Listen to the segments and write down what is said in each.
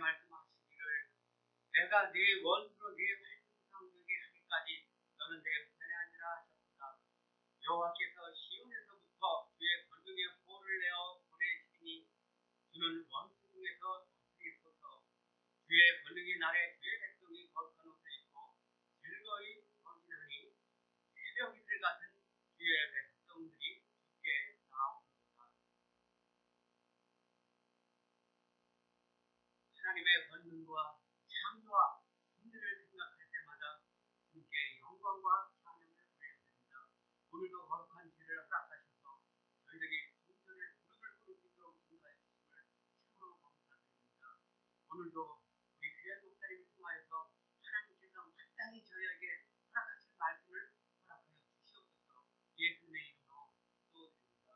말씀하시기를 내가 네 원수로 네 발등상 되게 하기까지 너는 내 편에 앉으라 하셨다. 여호와께서 시온에서부터 주의 권능의 보호를 내어 보내시니 주는 원수 중에서 다스리소서. 주의 권능의 날에 주의 백성이 거룩한 옷을 입고 즐거이 헌신하니 새벽이슬 같은 주의 백성들이 주께 나오는도다. 하나님의 권능과 창조와 승리를 생각할 때마다 주께 영광과 찬양을 올려드립니다. 오늘도 거룩한 주를 허락하셔서 저희들이 순전의 무릎을 꿇을 수 있도록 인도해 주심을 참으로 감사드립니다. 오늘도 우리 귀한 목사님을 통하여서 하나님께서 마땅히 저희에게 허락하신 말씀을 허락하여 주시옵소서. 예수님의 이름으로 기도드립니다.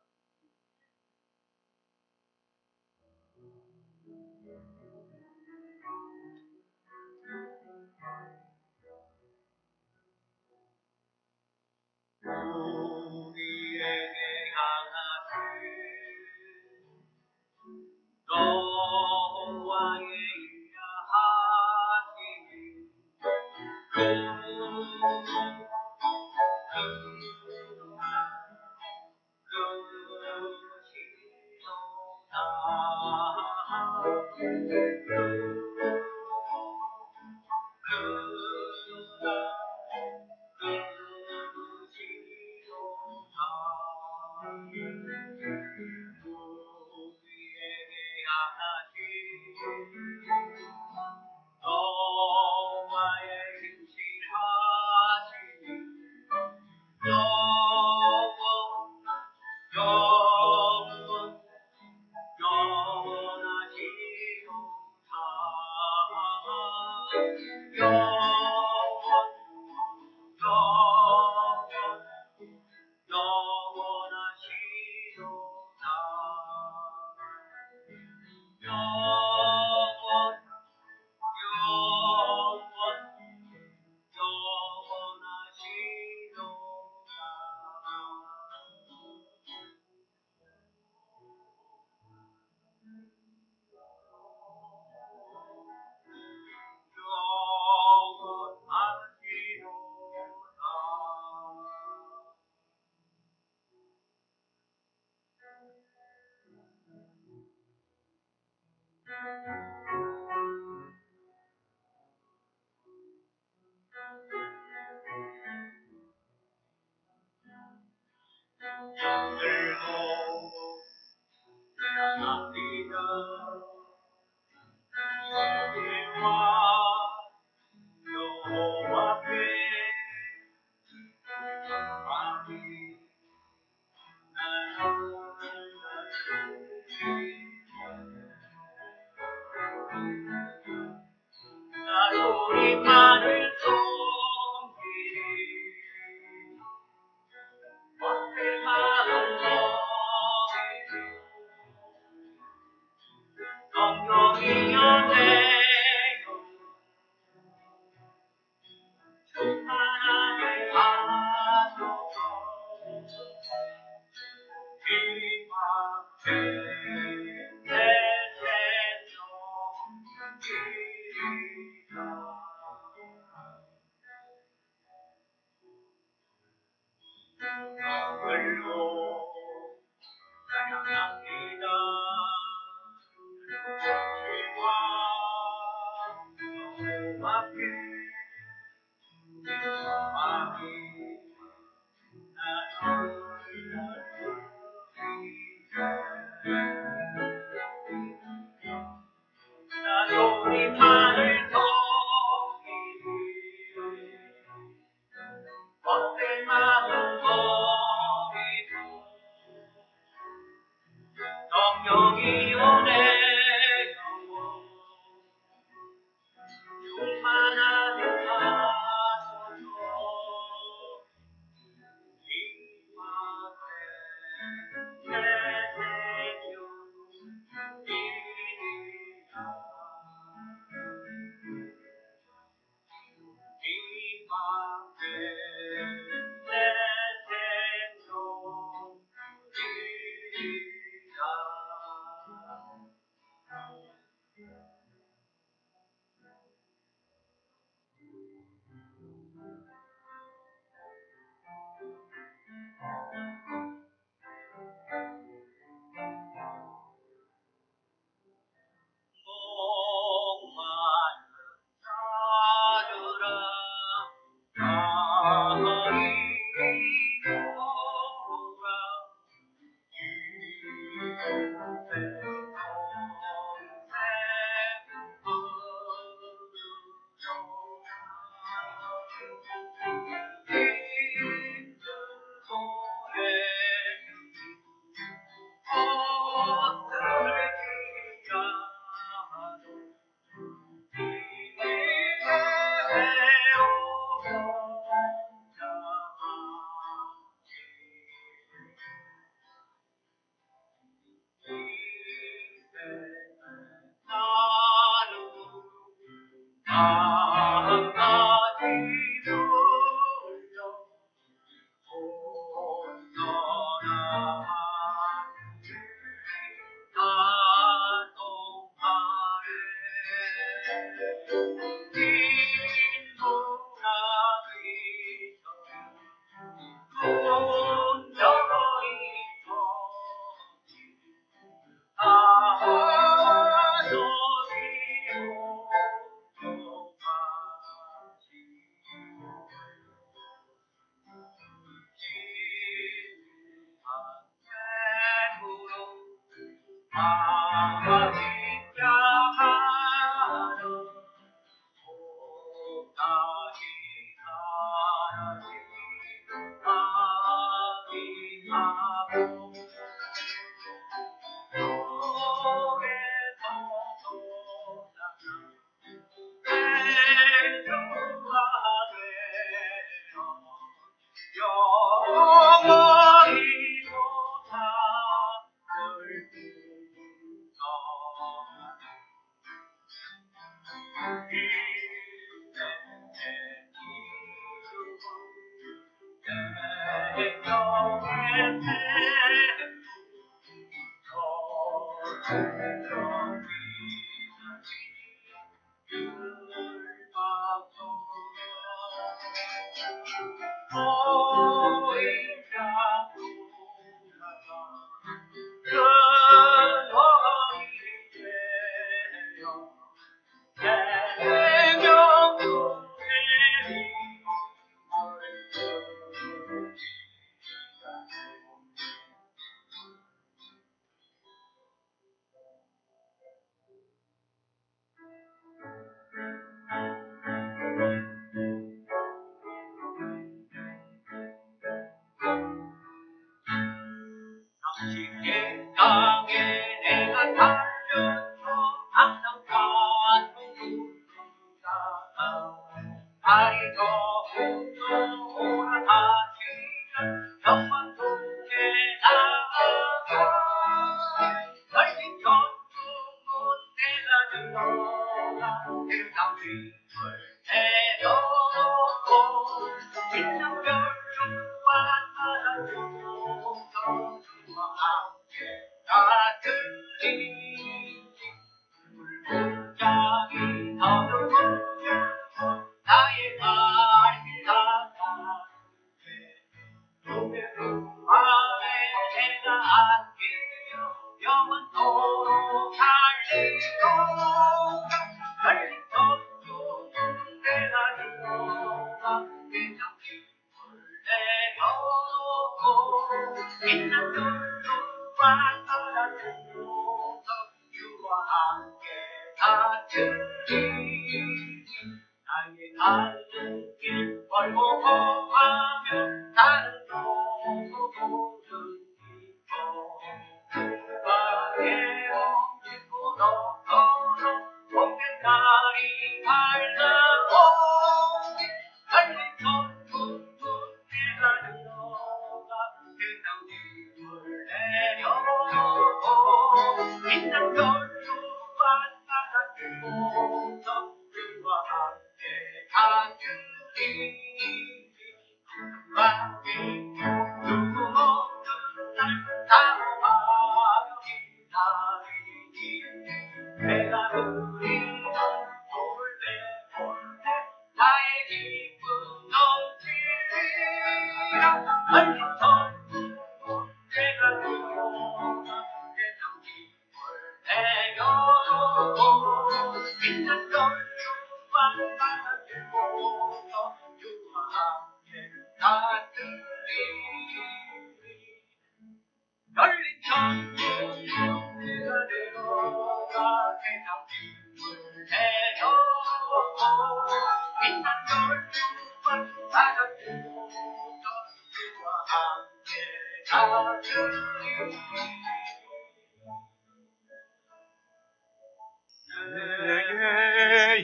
우리에게 향하신 여호와의 인자하시니 충만한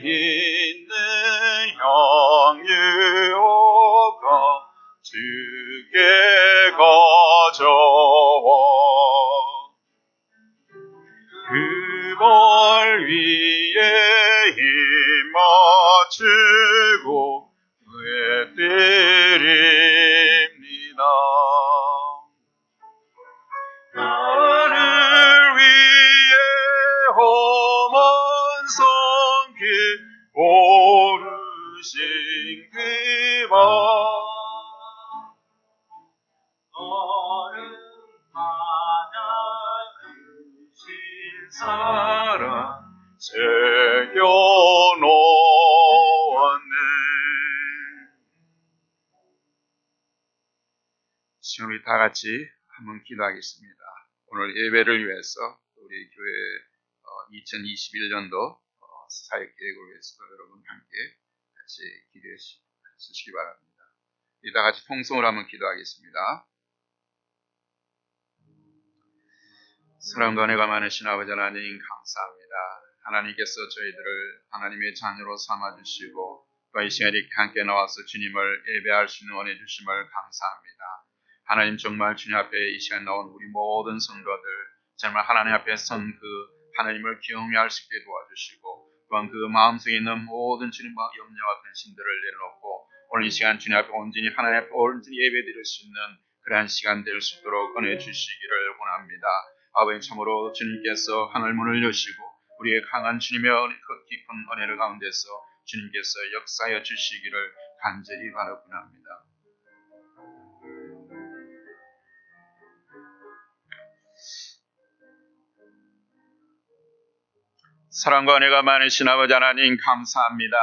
내게 있는 향유가 주께 가져와 그 발 위에 임하 검은 성길 오르신 그만 너는 맞아 신 사랑 새겨놓았네. 지금 우리 다 같이 한번 기도하겠습니다. 오늘 예배를 위해서 우리 교회 2021년도 사역 계획을 위해서 여러분 함께 같이 기도해 주시기 바랍니다. 우리 다 같이 통성으로 한번 기도하겠습니다. 사랑과 은혜가 많으신 아버지 하나님 감사합니다. 하나님께서 저희들을 하나님의 자녀로 삼아주시고 또 이 시간에 이렇게 함께 나와서 주님을 예배할 수 있는 은혜 주심을 감사합니다. 하나님 정말 주님 앞에 이 시간 나온 우리 모든 성도들 정말 하나님 앞에 선 그 하나님을 경외할 수 있게 도와주시고 또한 그 마음속에 있는 모든 주님과 염려와 근심들을 내려놓고 오늘 이 시간 주님 앞에 온전히 하나님 앞에 온전히 예배 드릴 수 있는 그러한 시간 될 수 있도록 은혜 주시기를 원합니다. 아버지 참으로 주님께서 하늘 문을 여시고 우리의 강한 주님의 그 깊은 은혜를 가운데서 주님께서 역사하여 주시기를 간절히 바라곤 합니다. 사랑과 은혜가 많으신 아버지 하나님 감사합니다.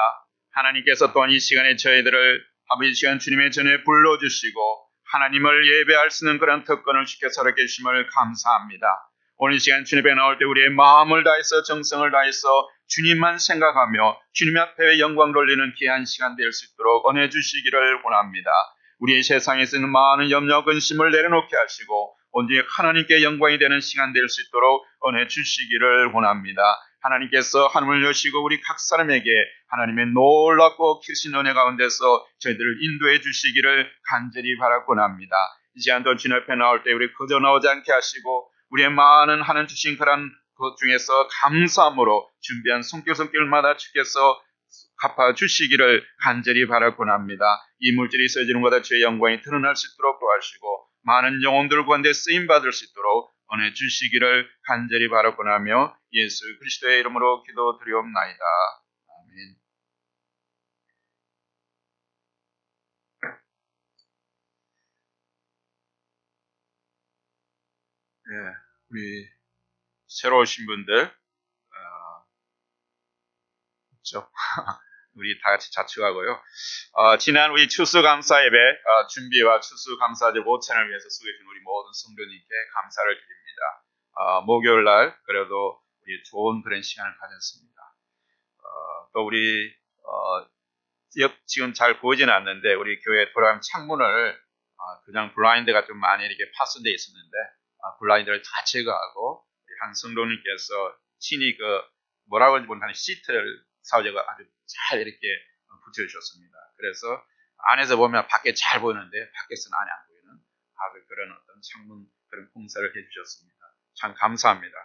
하나님께서 또한 이 시간에 저희들을 아버지 시간 주님의 전에 불러주시고 하나님을 예배할 수 있는 그런 특권을 주께서 계심을 감사합니다. 오늘 이 시간 주님 앞에 나올 때 우리의 마음을 다해서 정성을 다해서 주님만 생각하며 주님 앞에 영광 돌리는 귀한 시간 될 수 있도록 은혜 주시기를 원합니다. 우리의 세상에서 있는 많은 염려 근심을 내려놓게 하시고 온전히 하나님께 영광이 되는 시간 될 수 있도록 은혜 주시기를 원합니다. 하나님께서 하늘을 여시고 우리 각 사람에게 하나님의 놀랍고 크신 은혜 가운데서 저희들을 인도해 주시기를 간절히 바라곤 합니다. 이 시간도 주님 앞에 나올 때 우리 거저 나오지 않게 하시고 우리의 많은 하나님 주신 그런 것 중에서 감사함으로 준비한 손길마다 주께서 갚아 주시기를 간절히 바라곤 합니다. 이 물질이 써지는 것보다 주의 영광이 드러날 수 있도록 도와주시고 많은 영혼들 가운데 쓰임받을 수 있도록 은혜 주시기를 간절히 바라곤 하며 예수 그리스도의 이름으로 기도드리옵나이다. 아멘. 네, 우리 새로 오신 분들 있죠? 우리 다 같이 자축하고요. 지난 우리 추수감사 예배 준비와 추수감사제 모찬을 위해서 수고해주신 우리 모든 성도님께 감사를 드립니다. 목요일 날 그래도 우리 좋은 그런 시간을 가졌습니다. 또 우리 지금 잘 보이지는 않는데 우리 교회 돌아가는 창문을 그냥 블라인드가 좀 많이 이렇게 파손되어 있었는데 블라인드를 다 제거하고 한 성도님께서 친히 그 뭐라고 하는지 모르는 시트를 사오자가 아주 잘 이렇게 붙여주셨습니다. 그래서 안에서 보면 밖에 잘 보이는데 밖에서는 안에 안 보이는 아주 그런 어떤 창문 그런 공사를 해주셨습니다. 참 감사합니다.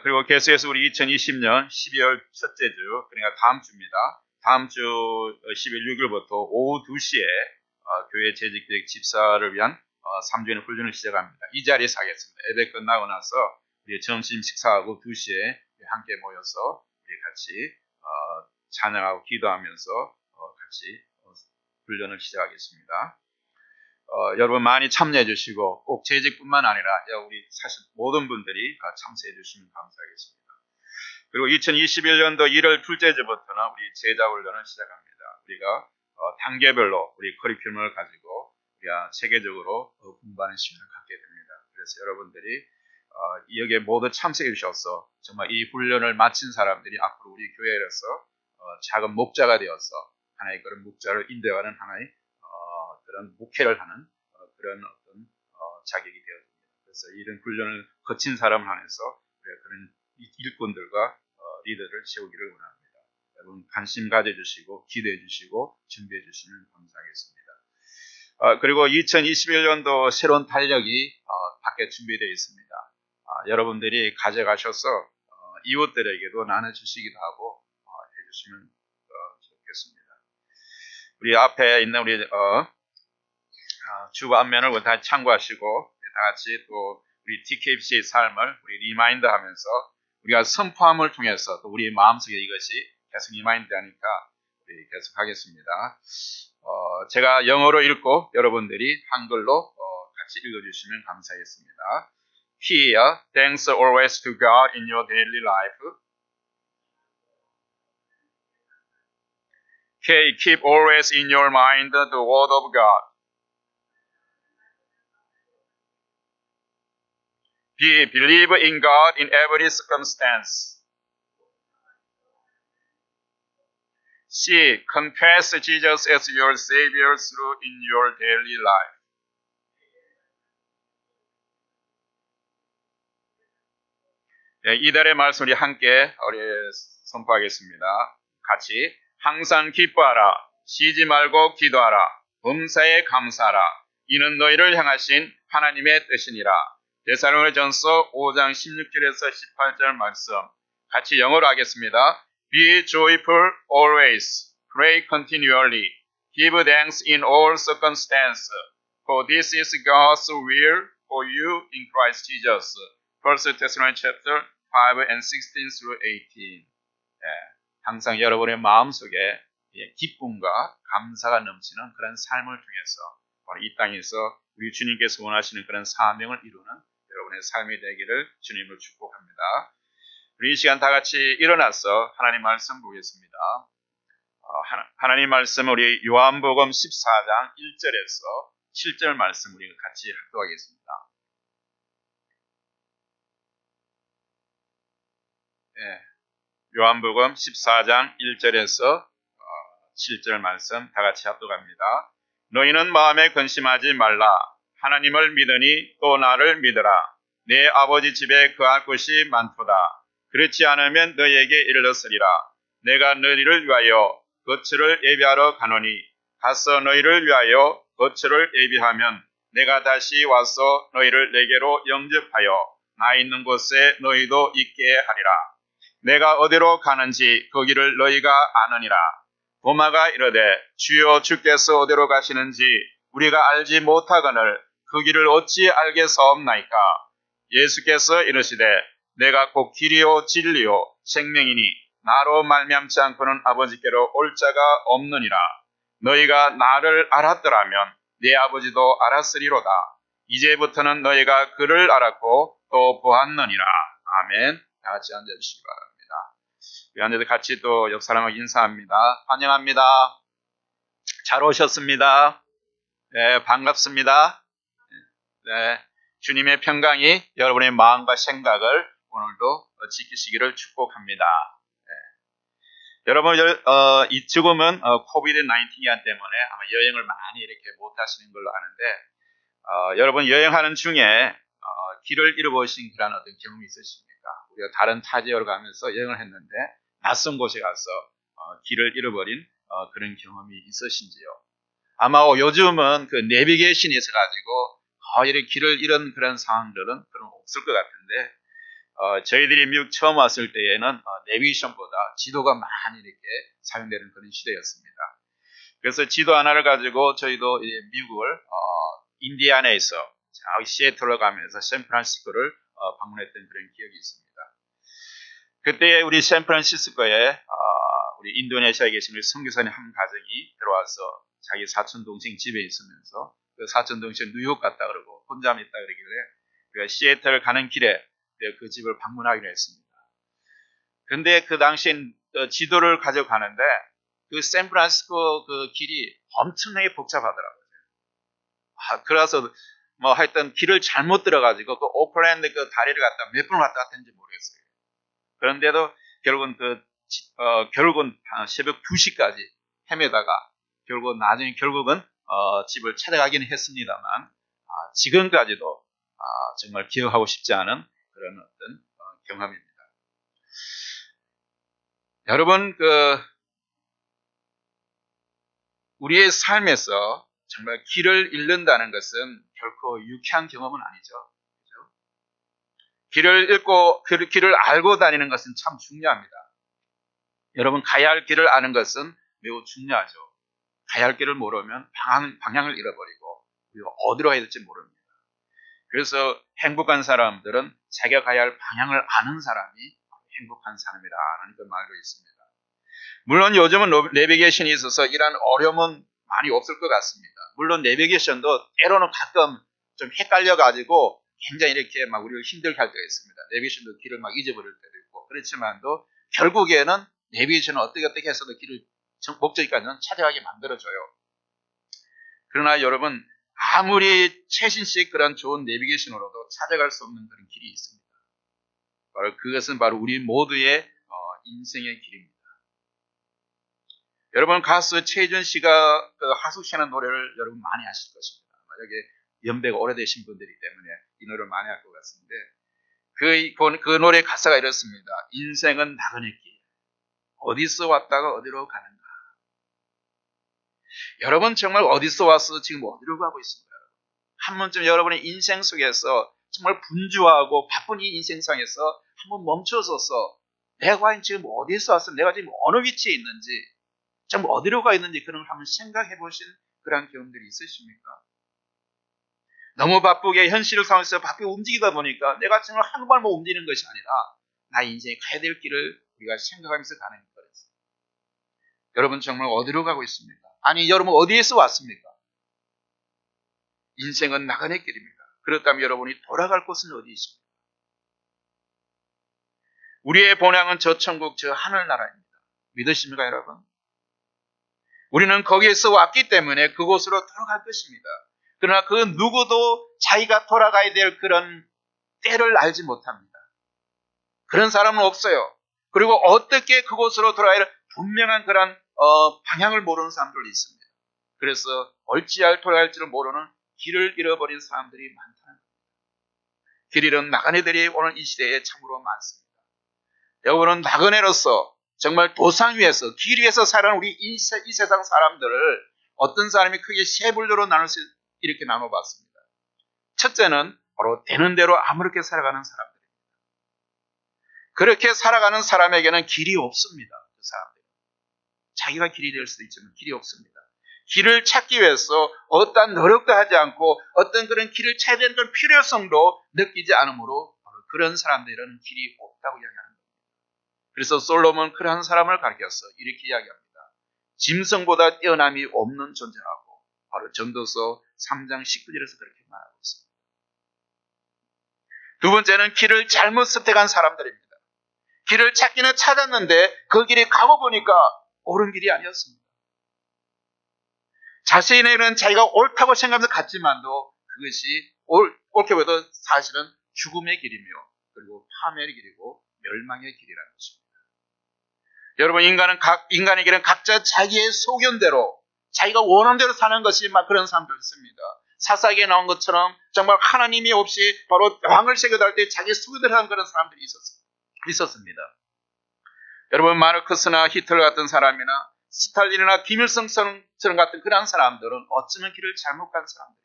그리고 계속해서 우리 2020년 12월 첫째 주 그러니까 다음 주입니다. 다음 주 10일 6일부터 오후 2시에 교회 재직기획 집사를 위한 3주년 훈련을 시작합니다. 이 자리에서 하겠습니다. 예배 끝나고 나서 우리 점심 식사하고 2시에 함께 모여서 우리 같이 찬양하고 기도하면서 같이 훈련을 시작하겠습니다. 여러분 많이 참여해 주시고 꼭 재직뿐만 아니라 우리 사실 모든 분들이 참여해 주시면 감사하겠습니다. 그리고 2021년도 1월 둘째 주부터는 우리 제자 훈련을 시작합니다. 우리가 단계별로 우리 커리큘럼을 가지고 우리가 체계적으로 공부하는 시간을 갖게 됩니다. 그래서 여러분들이 여기에 모두 참석해 주셔서 정말 이 훈련을 마친 사람들이 앞으로 우리 교회에서 작은 목자가 되어서 하나의 그런 목자를 인도하는 하나의 그런 목회를 하는 그런 어떤 자격이 되어집니다. 그래서 이런 훈련을 거친 사람을 안에서 그런 일꾼들과 리더를 세우기를 원합니다. 여러분 관심 가져주시고 기도해 주시고 준비해 주시면 감사하겠습니다. 그리고 2021년도 새로운 달력이 밖에 준비되어 있습니다. 여러분들이 가져가셔서 이웃들에게도 나눠주시기도 하고 해주시면 좋겠습니다. 우리 앞에 있는 우리 주보 앞면을 다 참고하시고 다 같이 또 우리 TKFC의 삶을 우리 리마인드 하면서 우리가 선포함을 통해서 또 우리 마음속에 이것이 계속 리마인드하니까 우리 계속 하겠습니다. 제가 영어로 읽고 여러분들이 한글로 같이 읽어주시면 감사하겠습니다. Here, thanks always to God in your daily life. K, keep always in your mind the word of God. B, believe in God in every circumstance. C, confess Jesus as your Savior through in your daily life. 네, 이달의 말씀 우리 함께 선포하겠습니다. 같이 항상 기뻐하라, 쉬지 말고 기도하라, 범사에 감사하라. 이는 너희를 향하신 하나님의 뜻이니라. 데살로니가전서 5장 16절에서 18절 말씀 같이 영어로 하겠습니다. Be joyful always, pray continually, give thanks in all circumstances, for this is God's will for you in Christ Jesus. 1 Thessalonians chapter 5 and 16 through 18. 항상 여러분의 마음속에 기쁨과 감사가 넘치는 그런 삶을 통해서 이 땅에서 우리 주님께서 원하시는 그런 사명을 이루는 여러분의 삶이 되기를 주님으로 축복합니다. 우리 이 시간 다 같이 일어나서 하나님 말씀 보겠습니다. 하나님 말씀 우리 요한복음 14장 1절에서 7절 말씀 우리 같이 합독하겠습니다. 요한복음 14장 1절에서 7절 말씀 다 같이 합독합니다. 너희는 마음에 근심하지 말라. 하나님을 믿으니 또 나를 믿으라. 내 아버지 집에 거할 곳이 많도다. 그렇지 않으면 너희에게 이르렀으리라. 내가 너희를 위하여 거처를 예비하러 가노니 가서 너희를 위하여 거처를 예비하면 내가 다시 와서 너희를 내게로 영접하여 나 있는 곳에 너희도 있게 하리라. 내가 어디로 가는지 거기를 너희가 아느니라. 도마가 이르되 주여 주께서 어디로 가시는지 우리가 알지 못하거늘 그 길을 어찌 알겠사옵나이까. 예수께서 이르시되 내가 곧 길이요 진리요 생명이니 나로 말미암지 않고는 아버지께로 올 자가 없느니라. 너희가 나를 알았더라면 네 아버지도 알았으리로다. 이제부터는 너희가 그를 알았고 또 보았느니라. 아멘. 다 같이 앉아주시기 바랍니다. 우리 앉아서 같이 또 옆 사람하고 인사합니다. 환영합니다. 잘 오셨습니다. 네, 반갑습니다. 네, 주님의 평강이 여러분의 마음과 생각을 오늘도 지키시기를 축복합니다. 네. 여러분, 지금은 코비드-19 기간 때문에 아마 여행을 많이 이렇게 못 하시는 걸로 아는데, 여러분 여행하는 중에 길을 잃어버리신 그런 어떤 경험이 있으십니까? 우리가 다른 타 지역을 가면서 여행을 했는데 낯선 곳에 가서 길을 잃어버린 그런 경험이 있으신지요? 아마 요즘은 그 내비게이션이 있어가지고 이렇게 길을 잃은 그런 상황들은 그런 없을 것 같은데 저희들이 미국 처음 왔을 때에는 내비게이션보다 지도가 많이 이렇게 사용되는 그런 시대였습니다. 그래서 지도 하나를 가지고 저희도 미국을 인디애나에서 시애틀로 가면서 샌프란시스코를 방문했던 그런 기억이 있습니다. 그때 우리 샌프란시스코에 우리 인도네시아에 계신 우리 선교사님 한 가정이 들어와서 자기 사촌 동생 집에 있으면서 그 사촌 동생 뉴욕 갔다 그러고 혼자 있다 그러길래 우리가 시애틀 가는 길에 그 집을 방문하기로 했습니다. 근데 그 당시엔 지도를 가져가는데 그 샌프란시스코 그 길이 엄청나게 복잡하더라고요. 그래서 뭐 하여튼 길을 잘못 들어가지고 그 오클랜드 그 다리를 갖다 몇 번 왔다 갔다 했는지 모르겠어요. 그런데도 결국은 새벽 2시까지 헤매다가 결국은 집을 찾아가기는 했습니다만 지금까지도 정말 기억하고 싶지 않은 그런 어떤 경험입니다. 여러분 우리의 삶에서 정말 길을 잃는다는 것은 결코 유쾌한 경험은 아니죠. 그렇죠? 길을 잃고 길을 알고 다니는 것은 참 중요합니다. 여러분 가야 할 길을 아는 것은 매우 중요하죠. 가야 할 길을 모르면 방향을 잃어버리고 어디로 가야 될지 모릅니다. 그래서 행복한 사람들은 자기가 가야 할 방향을 아는 사람이 행복한 사람이라는 그 말도 있습니다. 물론 요즘은 내비게이션이 있어서 이런 어려움은 많이 없을 것 같습니다. 물론 내비게이션도 때로는 가끔 좀 헷갈려가지고 굉장히 이렇게 막 우리를 힘들게 할 때가 있습니다. 내비게이션도 길을 막 잊어버릴 때도 있고 그렇지만도 결국에는 내비게이션은 어떻게 해서도 길을 목적지까지는 찾아가게 만들어줘요. 그러나 여러분 아무리 최신식 그런 좋은 내비게이션으로도 찾아갈 수 없는 그런 길이 있습니다. 그것은 바로 우리 모두의 인생의 길입니다. 여러분 가수 최준 씨가 그 하숙시하는 노래를 여러분 많이 아실 것입니다. 여기 연배가 오래되신 분들이기 때문에 이 노래를 많이 할 것 같습니다. 그 노래 가사가 이렇습니다. 인생은 나그네 길. 어디서 왔다가 어디로 가는가. 여러분 정말 어디서 와서 지금 어디로 가고 있습니까? 한 번쯤 여러분의 인생 속에서 정말 분주하고 바쁜 이 인생상에서 한번 멈춰서서 내가 과연 지금 어디서 왔어? 내가 지금 어느 위치에 있는지 좀 어디로 가 있는지 그런 걸 한번 생각해 보신 그런 경험들이 있으십니까? 너무 바쁘게 현실 상황에서 바쁘게 움직이다 보니까 내가 정말 한 발만 움직이는 것이 아니라 나 인생에 가야 될 길을 우리가 생각하면서 가는 거였어요. 여러분 정말 어디로 가고 있습니까? 아니 여러분 어디에서 왔습니까? 인생은 나그네 길입니다. 그렇다면 여러분이 돌아갈 곳은 어디 있습니까? 우리의 본향은 저 천국 저 하늘나라입니다. 믿으십니까 여러분? 우리는 거기에서 왔기 때문에 그곳으로 돌아갈 것입니다. 그러나 그 누구도 자기가 돌아가야 될 그런 때를 알지 못합니다. 그런 사람은 없어요. 그리고 어떻게 그곳으로 돌아가야 할 분명한 그런 방향을 모르는 사람들이 있습니다. 그래서 어찌할 돌아갈지를 모르는 길을 잃어버린 사람들이 많다는 겁니다. 길 잃은 나그네들이 오늘 이 시대에 참으로 많습니다. 여러분은 나그네로서 정말 도상 위에서 길 위에서 살아가는 우리 이 세상 사람들을 어떤 사람이 크게 세 분류로 이렇게 나눠봤습니다. 첫째는 바로 되는 대로 아무렇게 살아가는 사람들입니다. 그렇게 살아가는 사람에게는 길이 없습니다. 그 사람들. 자기가 길이 될 수도 있지만 길이 없습니다. 길을 찾기 위해서 어떤 노력도 하지 않고 어떤 그런 길을 찾아야 되는 그런 필요성도 느끼지 않으므로 바로 그런 사람들은 길이 없다고 이야기합니다. 그래서 솔로몬 그러한 사람을 가르쳐서 이렇게 이야기합니다. 짐승보다 뛰어남이 없는 존재라고 바로 전도서 3장 19절에서 그렇게 말하고 있습니다. 두 번째는 길을 잘못 선택한 사람들입니다. 길을 찾기는 찾았는데 그 길이 가고 보니까 옳은 길이 아니었습니다. 자신에게는 자기가 옳다고 생각하면서 갔지만도 그것이 옳게 보여도 사실은 죽음의 길이며 그리고 파멸의 길이고 멸망의 길이라는 것입니다. 여러분 인간의 길은 각자 자기의 소견대로 자기가 원하는 대로 사는 것이 막 그런 사람들 있습니다. 사사기에 나온 것처럼 정말 하나님이 없이 바로 왕을 새겨달 때 자기 소견대로 하는 그런 사람들이 있었습니다. 여러분 마르크스나 히틀러 같은 사람이나 스탈린이나 김일성처럼 같은 그런 사람들은 어쩌면 길을 잘못 간 사람들입니다.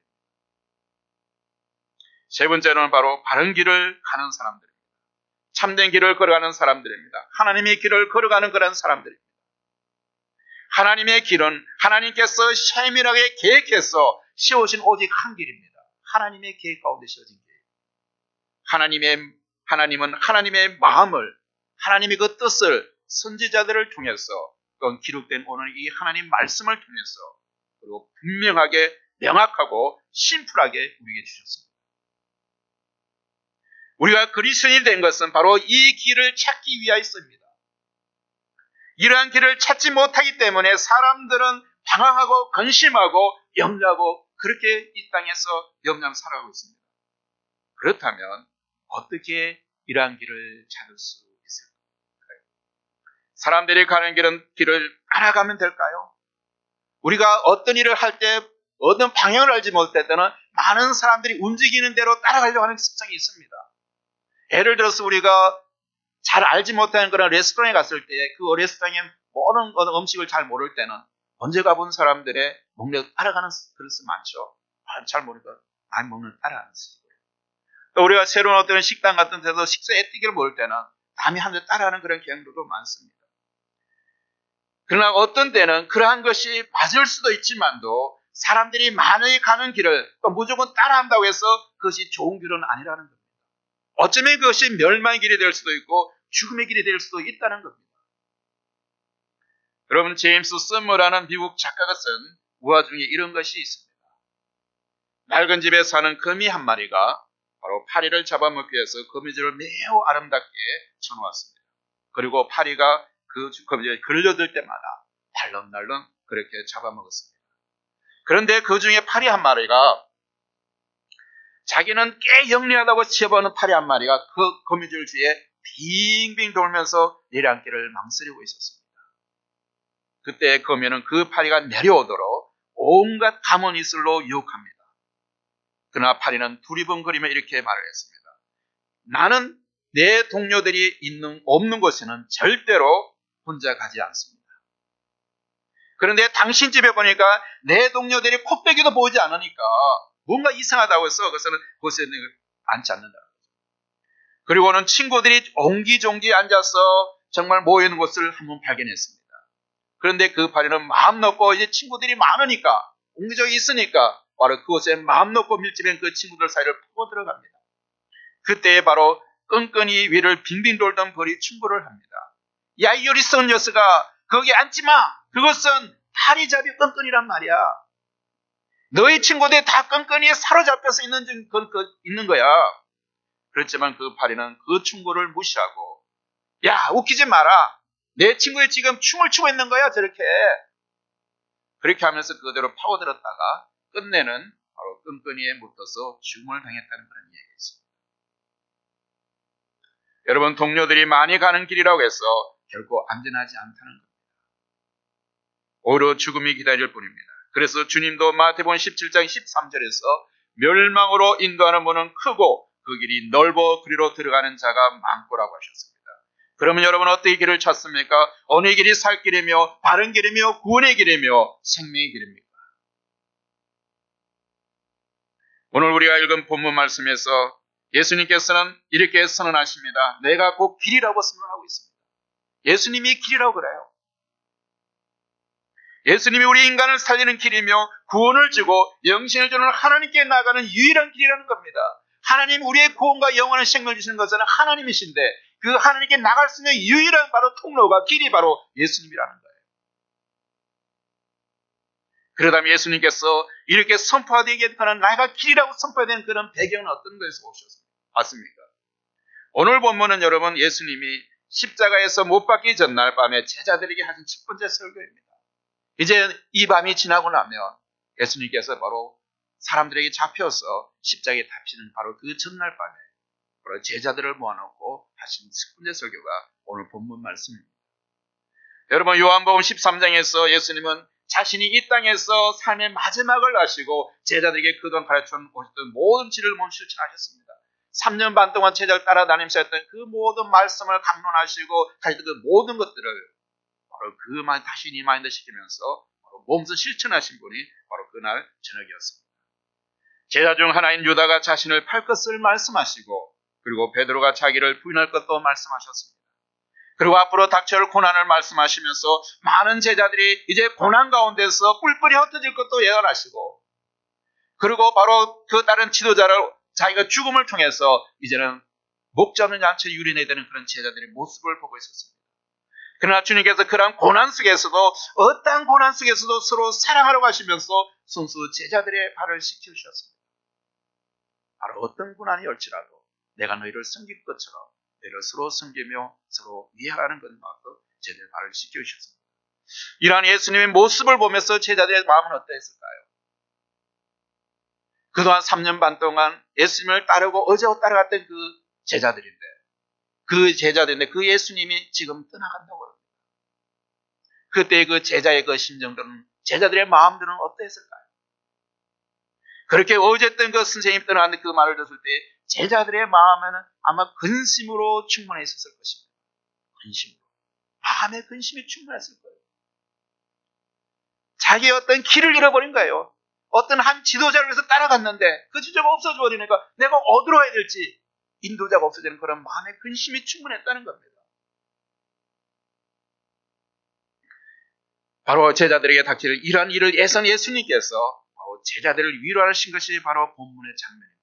세 번째는 바로 바른 길을 가는 사람들입니다. 참된 길을 걸어가는 사람들입니다. 하나님의 길을 걸어가는 그런 사람들입니다. 하나님의 길은 하나님께서 세밀하게 계획해서 세우신 오직 한 길입니다. 하나님의 계획 가운데 세워진 길. 하나님은 하나님의 마음을 하나님의 그 뜻을 선지자들을 통해서 또 기록된 오늘 이 하나님 말씀을 통해서 그리고 분명하게 명확하고 심플하게 우리에게 주셨습니다. 우리가 그리스도인이 된 것은 바로 이 길을 찾기 위하였습니다. 이러한 길을 찾지 못하기 때문에 사람들은 방황하고 근심하고 염려하고 그렇게 이 땅에서 염려하며 살아가고 있습니다. 그렇다면 어떻게 이러한 길을 찾을 수 있을까요? 사람들이 가는 길을 알아가면 될까요? 우리가 어떤 일을 할 때 어떤 방향을 알지 못할 때는 많은 사람들이 움직이는 대로 따라가려고 하는 습성이 있습니다. 예를 들어서 우리가 잘 알지 못하는 그런 레스토랑에 갔을 때 그 레스토랑에 모든 음식을 잘 모를 때는 먼저 가본 사람들의 먹는 따라가는 그릇이 많죠. 잘 모르니까 많이 먹는 따라가는 습관. 또 우리가 새로운 어떤 식당 같은 데서 식사 에티켓을 모를 때는 남이 한 대 따라하는 그런 경우도 많습니다. 그러나 어떤 때는 그러한 것이 맞을 수도 있지만도 사람들이 많이 가는 길을 또 무조건 따라한다고 해서 그것이 좋은 길은 아니라는 겁니다. 어쩌면 그것이 멸망의 길이 될 수도 있고 죽음의 길이 될 수도 있다는 겁니다. 여러분, 제임스 서머라는 미국 작가가 쓴 우화 중에 이런 것이 있습니다. 낡은 집에 사는 거미 한 마리가 바로 파리를 잡아먹기 위해서 거미줄을 매우 아름답게 쳐놓았습니다. 그리고 파리가 그 거미줄에 걸려들 때마다 날름날름 그렇게 잡아먹었습니다. 그런데 그 중에 파리 한 마리가 자기는 꽤 영리하다고 치어보는 파리 한 마리가 그 거미줄 주위에 빙빙 돌면서 내려앉기를 망설이고 있었습니다. 그때 거미는 그 파리가 내려오도록 온갖 가문이슬로 유혹합니다. 그러나 파리는 두리번거리며 이렇게 말을 했습니다. 나는 내 동료들이 없는 곳에는 절대로 혼자 가지 않습니다. 그런데 당신 집에 보니까 내 동료들이 코빼기도 보이지 않으니까 뭔가 이상하다고 해서 그것은 곳에 앉지 않는다. 그리고는 친구들이 옹기종기 앉아서 정말 모여있는 곳을 한번 발견했습니다. 그런데 그 파리는 마음 놓고 이제 친구들이 많으니까 옹기종기 있으니까 바로 그곳에 마음 놓고 밀집한 그 친구들 사이를 파고 들어갑니다. 그때 바로 끈끈이 위를 빙빙 돌던 벌이 충고를 합니다. 야, 이 어리석은 녀석아, 거기 앉지 마. 그것은 파리잡이 끈끈이란 말이야. 너희 친구들이 다 끈끈이에 사로잡혀서 있는 거야. 그렇지만 그 파리는 그 충고를 무시하고, 야, 웃기지 마라. 내 친구가 지금 춤을 추고 있는 거야, 저렇게. 그렇게 하면서 그대로 파고들었다가 끝내는 바로 끈끈이에 묻어서 죽음을 당했다는 그런 얘기가 있습니다. 여러분, 동료들이 많이 가는 길이라고 해서 결코 안전하지 않다는 겁니다. 오히려 죽음이 기다릴 뿐입니다. 그래서 주님도 마태복음 17장 13절에서 멸망으로 인도하는 문은 크고 그 길이 넓어 그리로 들어가는 자가 많고라고 하셨습니다. 그러면 여러분 어떻게 길을 찾습니까? 어느 길이 살 길이며 바른 길이며 구원의 길이며 생명의 길입니까? 오늘 우리가 읽은 본문 말씀에서 예수님께서는 이렇게 선언하십니다. 내가 곧 길이라고 선언하고 있습니다. 예수님이 길이라고 그래요. 예수님이 우리 인간을 살리는 길이며 구원을 주고 영생을 주는 하나님께 나가는 유일한 길이라는 겁니다. 하나님 우리의 구원과 영원한 생명을 주시는 것은 하나님이신데 그 하나님께 나갈 수 있는 유일한 바로 통로가 길이 바로 예수님이라는 거예요. 그러다면 예수님께서 이렇게 선포하되게 하는 나가 길이라고 선포되는 그런 배경은 어떤 것에서 봤습니까? 오늘 본문은 여러분 예수님이 십자가에서 못 박기 전날 밤에 제자들에게 하신 첫 번째 설교입니다. 이제 이 밤이 지나고 나면 예수님께서 바로 사람들에게 잡혀서 십자가에 잡히는 바로 그 전날 밤에 바로 제자들을 모아놓고 하신 첫 번째 설교가 오늘 본문 말씀입니다. 여러분 요한복음 13장에서 예수님은 자신이 이 땅에서 삶의 마지막을 하시고 제자들에게 그동안 가르쳐온 모든 진리를 몸 실천하셨습니다. 3년 반 동안 제자를 따라다니면서 했던 그 모든 말씀을 강론하시고 가지던 그 모든 것들을 바로 그만 다시 리마인드 시키면서 바로 몸소 실천하신 분이 바로 그날 저녁이었습니다. 제자 중 하나인 유다가 자신을 팔 것을 말씀하시고 그리고 베드로가 자기를 부인할 것도 말씀하셨습니다. 그리고 앞으로 닥쳐올 고난을 말씀하시면서 많은 제자들이 이제 고난 가운데서 뿔뿔이 흩어질 것도 예언하시고 그리고 바로 그 다른 지도자를 자기가 죽음을 통해서 이제는 목자 없는 잔치에 유린해야 되는 그런 제자들의 모습을 보고 있었습니다. 그러나 주님께서 그런 고난 속에서도 어떠한 고난 속에서도 서로 사랑하려고 하시면서 순수 제자들의 발을 씻겨주셨습니다. 바로 어떤 고난이 올지라도 내가 너희를 섬길 것처럼 너희를 서로 섬기며 서로 이해하는 것만큼 제자들의 발을 씻겨주셨습니다. 이러한 예수님의 모습을 보면서 제자들의 마음은 어떠했을까요? 그동안 3년 반 동안 예수님을 따르고 어제와 따라갔던 그 제자들인데 그 예수님이 지금 떠나간다고 합니다. 그때 그 제자의 그 심정들은 제자들의 마음들은 어떠했을까요? 그렇게 어쨌든 그 선생님 떠나는 그 말을 들었을 때 제자들의 마음에는 아마 근심으로 충만해 있었을 것입니다. 근심으로. 마음의 근심이 충만했을 거예요. 자기의 어떤 길을 잃어버린 거예요. 어떤 한 지도자를 위해서 따라갔는데 그 지도자가 없어져 버리니까 내가 어디로 가야 될지 인도자가 없어지는 그런 마음의 근심이 충분했다는 겁니다. 바로 제자들에게 닥칠 이러한 일을 예수님께서 바로 제자들을 위로하신 것이 바로 본문의 장면입니다.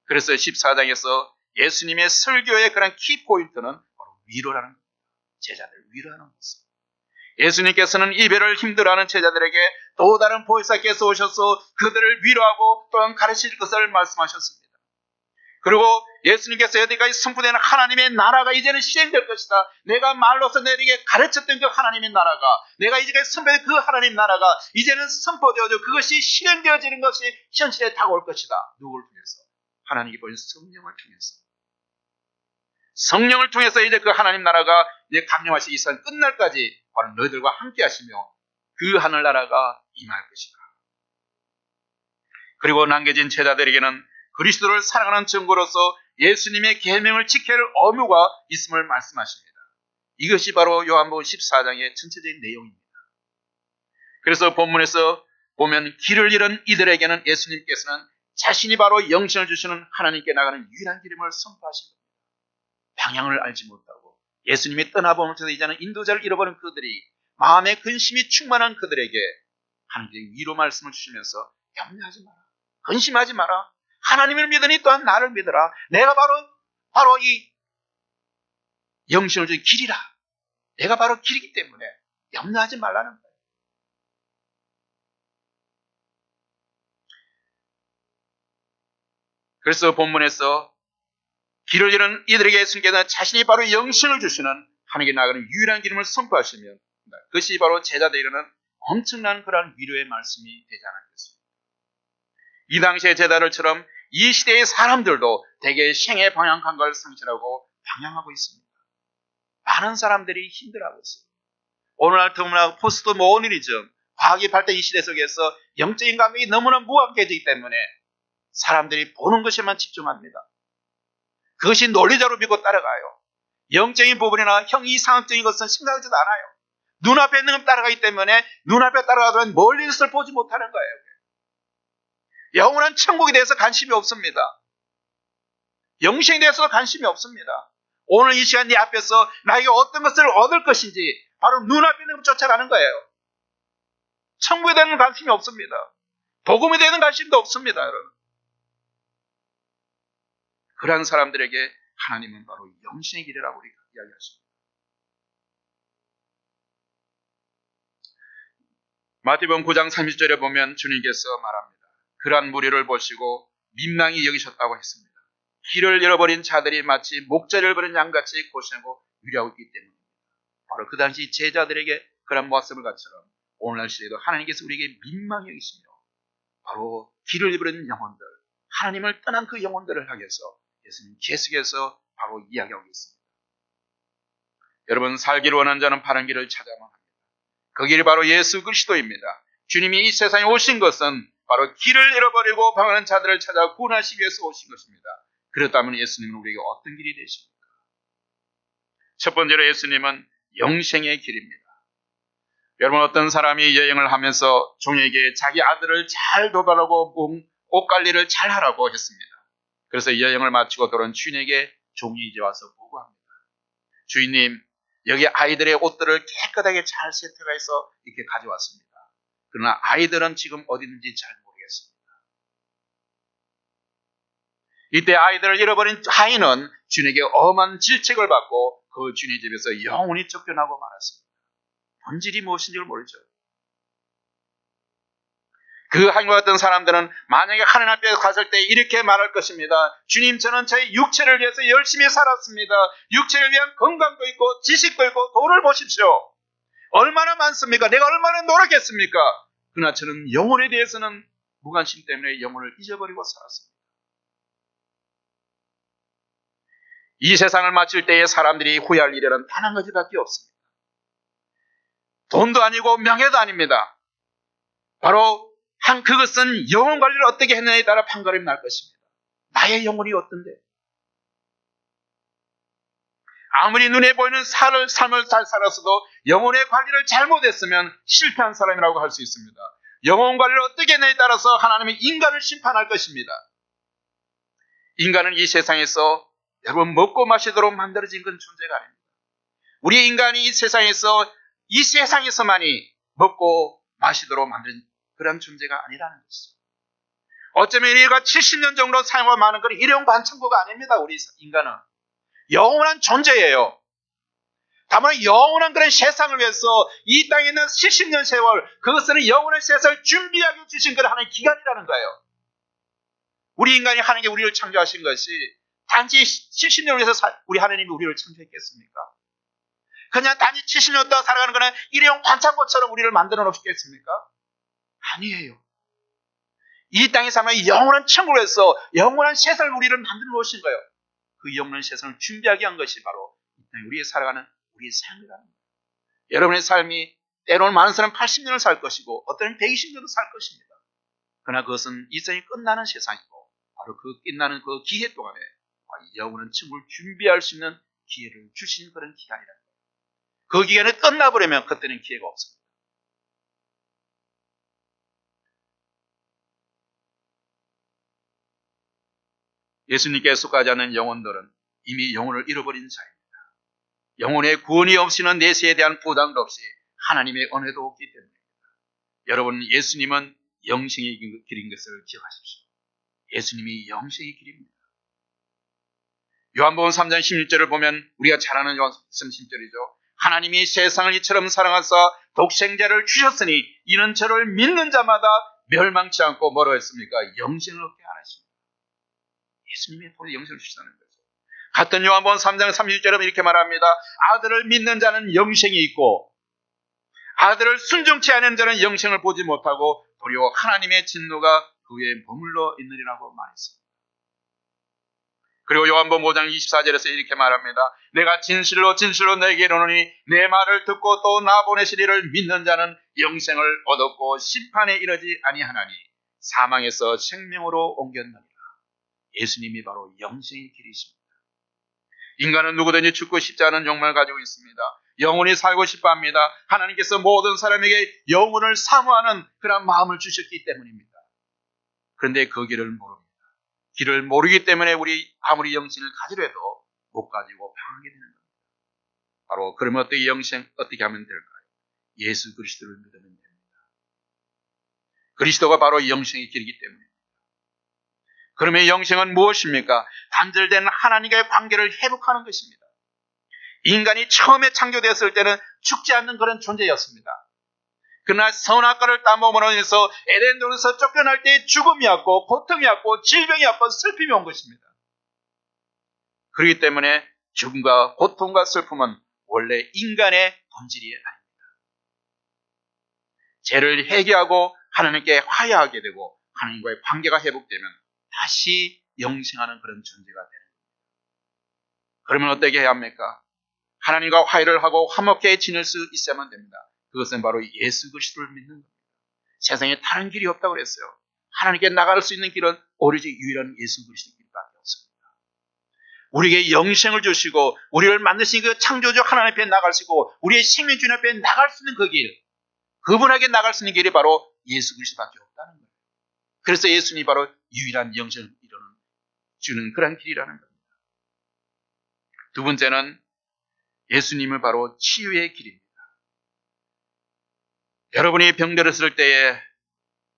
그래서 14장에서 예수님의 설교의 그런 키포인트는 바로 위로라는 겁니다. 제자들을 위로하는 모습. 예수님께서는 이별을 힘들어하는 제자들에게 또 다른 보혜사께서 오셔서 그들을 위로하고 또한 가르칠 것을 말씀하셨습니다. 그리고 예수님께서 여기까지 선포되는 하나님의 나라가 이제는 실행될 것이다. 내가 말로서 너에게 가르쳤던 그 하나님의 나라가, 내가 이제까지 선포된 그 하나님 나라가 이제는 선포되어져 그것이 실행되어지는 것이 현실에 다가올 것이다. 누구를 통해서? 하나님이 보인 성령을 통해서. 성령을 통해서 이제 그 하나님 나라가 이제 강림하신 이 세상 끝날까지 바로 너희들과 함께 하시며 그 하늘나라가 임할 것이다. 그리고 남겨진 제자들에게는 그리스도를 사랑하는 증거로서 예수님의 계명을 지켜야 할 의무가 있음을 말씀하십니다. 이것이 바로 요한복음 14장의 전체적인 내용입니다. 그래서 본문에서 보면 길을 잃은 이들에게는 예수님께서는 자신이 바로 영생을 주시는 하나님께 나가는 유일한 길임을 선포하십니다. 방향을 알지 못하고 예수님이 떠나보면서 이제는 인도자를 잃어버린 그들이 마음에 근심이 충만한 그들에게 하나님의 위로 말씀을 주시면서 염려하지 마라. 근심하지 마라. 하나님을 믿으니 또한 나를 믿어라. 내가 바로 이 영생을 주는 길이라. 내가 바로 길이기 때문에 염려하지 말라는 거예요. 그래서 본문에서 길을 잃은 이들에게 예수님께서 자신이 바로 영생을 주시는 하나님께 나가는 유일한 길임을 선포하시면 그것이 바로 제자들에게는 엄청난 그러한 위로의 말씀이 되지 않았겠습니까? 이 당시의 제자들처럼 이 시대의 사람들도 대개 생의 방향 감각을 상실하고 방향하고 있습니다. 많은 사람들이 힘들어하고 있어요. 오늘날 더구나 포스트 모더니즘, 과학이 발달 이 시대 속에서 영적인 감각이 너무나 무한계지기 때문에 사람들이 보는 것에만 집중합니다. 그것이 논리적으로 믿고 따라가요. 영적인 부분이나 이상학적인 것은 생각하지도 않아요. 눈앞에 있는 건 따라가기 때문에 눈앞에 따라가면 멀리 것을 보지 못하는 거예요. 영원한 천국에 대해서 관심이 없습니다. 영생에 대해서도 관심이 없습니다. 오늘 이 시간 네 앞에서 나에게 어떤 것을 얻을 것인지 바로 눈앞에 있는 것 쫓아가는 거예요. 천국에 대한 관심이 없습니다. 복음에 대한 관심도 없습니다. 여러분. 그러한 사람들에게 하나님은 바로 영생의 길이라고 우리가 이야기하십니다. 마태복음 9장 30절에 보면 주님께서 말합니다. 그러한 무리를 보시고 민망히 여기셨다고 했습니다. 길을 잃어버린 자들이 마치 목자를 잃어버린 양같이 고생하고 유리하고 있기 때문입니다. 바로 그 당시 제자들에게 그런 모습을 갖처럼 오늘날 시대에도 하나님께서 우리에게 민망히 여기시며 바로 길을 잃어버린 영혼들, 하나님을 떠난 그 영혼들을 향해서 예수님 계속해서 바로 이야기하고 있습니다. 여러분, 살기를 원하는 자는 바른 길을 찾아야만 합니다. 그 길이 바로 예수 그리스도입니다. 주님이 이 세상에 오신 것은 바로 길을 잃어버리고 방황하는 자들을 찾아 구원하시기 위해서 오신 것입니다. 그렇다면 예수님은 우리에게 어떤 길이 되십니까? 첫 번째로 예수님은 영생의 길입니다. 여러분, 어떤 사람이 여행을 하면서 종에게 자기 아들을 잘 도발하고 옷 관리를 잘 하라고 했습니다. 그래서 여행을 마치고 돌아온 주인에게 종이 이제 와서 보고합니다. 주인님, 여기 아이들의 옷들을 깨끗하게 잘 세팅해서 이렇게 가져왔습니다. 그러나 아이들은 지금 어디 있는지 잘 모르겠습니다. 이때 아이들을 잃어버린 하인은 주인에게 엄한 질책을 받고 그 주인의 집에서 영원히 쫓겨나고 말았습니다. 본질이 무엇인지를 모르죠. 그 하인과 같은 사람들은 만약에 하나님 앞에 갔을 때 이렇게 말할 것입니다. 주님, 저는 저의 육체를 위해서 열심히 살았습니다. 육체를 위한 건강도 있고 지식도 있고 돈을 보십시오. 얼마나 많습니까? 내가 얼마나 노력했습니까? 그러나 저는 영혼에 대해서는 무관심 때문에 영혼을 잊어버리고 살았습니다. 이 세상을 마칠 때에 사람들이 후회할 일은 단 한 가지밖에 없습니다. 돈도 아니고 명예도 아닙니다. 바로 그것은 영혼 관리를 어떻게 했느냐에 따라 판가름이 날 것입니다. 나의 영혼이 어떤데? 아무리 눈에 보이는 삶을 잘 살았어도 영혼의 관리를 잘못했으면 실패한 사람이라고 할 수 있습니다. 영혼 관리를 어떻게 했느냐에 따라서 하나님이 인간을 심판할 것입니다. 인간은 이 세상에서 여러분 먹고 마시도록 만들어진 건 존재가 아닙니다. 우리 인간이 이 세상에서만이 먹고 마시도록 만든 그런 존재가 아니라는 것이죠. 어쩌면 우리가 70년 정도 사용하고 많은 건 일용 반창고가 아닙니다. 우리 인간은 영원한 존재예요. 다만 영원한 그런 세상을 위해서 이 땅에 있는 70년 세월, 그것은 영원한 세상을 준비하게 주신 그런 하나의 기간이라는 거예요. 우리 인간이 하나님께 우리를 창조하신 것이 단지 70년을 위해서 우리 하나님이 우리를 창조했겠습니까? 그냥 단지 70년 동안 살아가는 거는 일회용 반창고처럼 우리를 만들어 놓으셨겠습니까? 아니에요. 이 땅에 사는 영원한 천국에서 영원한 세상을 우리를 만들어 놓으신 거예요. 그 영원한 세상을 준비하게 한 것이 바로 이 땅에 우리가 살아가는 우리의 삶이라는 거예요. 여러분의 삶이 때로는 많은 사람은 80년을 살 것이고 어떤 120년도 살 것입니다. 그러나 그것은 이 세상이 끝나는 세상이고 바로 그 끝나는 그 기회 동안에 영원한 천국을 준비할 수 있는 기회를 주신 그런 기간이라는 거예요. 그 기간이 끝나버리면 그때는 기회가 없습니다. 예수님께 속하지 않는 영혼들은 이미 영혼을 잃어버린 자입니다. 영혼의 구원이 없이는 내세에 대한 부담도 없이 하나님의 은혜도 없기 때문입니다. 여러분, 예수님은 영생의 길인 것을 기억하십시오. 예수님이 영생의 길입니다. 요한복음 3장 16절을 보면 우리가 잘 아는 요한복음 16절이죠. 하나님이 세상을 이처럼 사랑하사 독생자를 주셨으니 이는 저를 믿는 자마다 멸망치 않고 뭐로 했습니까? 영생을 얻게 하셨습니다. 예수님이 본래 영생을 주시다는 거죠. 같은 요한복음 3장 36절은 이렇게 말합니다. 아들을 믿는 자는 영생이 있고 아들을 순종치 않은 자는 영생을 보지 못하고 도리어 하나님의 진노가 그에 머물러 있느니라고 말했습니다. 그리고 요한복음 5장 24절에서 이렇게 말합니다. 내가 진실로 진실로 너에게 이르노니 내 말을 듣고 또 나 보내실 이를 믿는 자는 영생을 얻었고 심판에 이르지 아니하나니 사망에서 생명으로 옮겼느니라. 예수님이 바로 영생의 길이십니다. 인간은 누구든지 죽고 싶지 않은 욕망을 가지고 있습니다. 영원히 살고 싶어 합니다. 하나님께서 모든 사람에게 영혼을 사모하는 그런 마음을 주셨기 때문입니다. 그런데 그 길을 모릅니다. 길을 모르기 때문에 우리 아무리 영생을 가지려 해도 못 가지고 방황하게 되는 겁니다. 바로 그러면 어떻게 하면 될까요? 예수 그리스도를 믿으면 됩니다. 그리스도가 바로 영생의 길이기 때문입니다. 그러면 영생은 무엇입니까? 단절된 하나님과의 관계를 회복하는 것입니다. 인간이 처음에 창조되었을 때는 죽지 않는 그런 존재였습니다. 그러나 선악과를 따먹음으로 인해서 에덴동에서 쫓겨날 때 죽음이 왔고 고통이 왔고 질병이 왔고 슬픔이 온 것입니다. 그렇기 때문에 죽음과 고통과 슬픔은 원래 인간의 본질이 아닙니다. 죄를 회개하고 하나님께 화해하게 되고 하나님과의 관계가 회복되면 다시 영생하는 그런 존재가 되는 겁니다. 그러면 어떻게 해야 합니까? 하나님과 화해를 하고 화목하게 지낼 수 있어야만 됩니다. 그것은 바로 예수 그리스도를 믿는 겁니다. 세상에 다른 길이 없다고 그랬어요. 하나님께 나갈 수 있는 길은 오로지 유일한 예수 그리스도 길밖에 없습니다. 우리에게 영생을 주시고 우리를 만드신 그 창조주 하나님 앞에 나갈 수 있고 우리의 생명 주님 앞에 나갈 수 있는 그 길, 그분에게 나갈 수 있는 길이 바로 예수 그리스도밖에 없다는 거예요. 그래서 예수님이 바로 유일한 영생을 주는 그런 길이라는 겁니다. 두 번째는 예수님은 바로 치유의 길입니다. 여러분이 병들었을 때에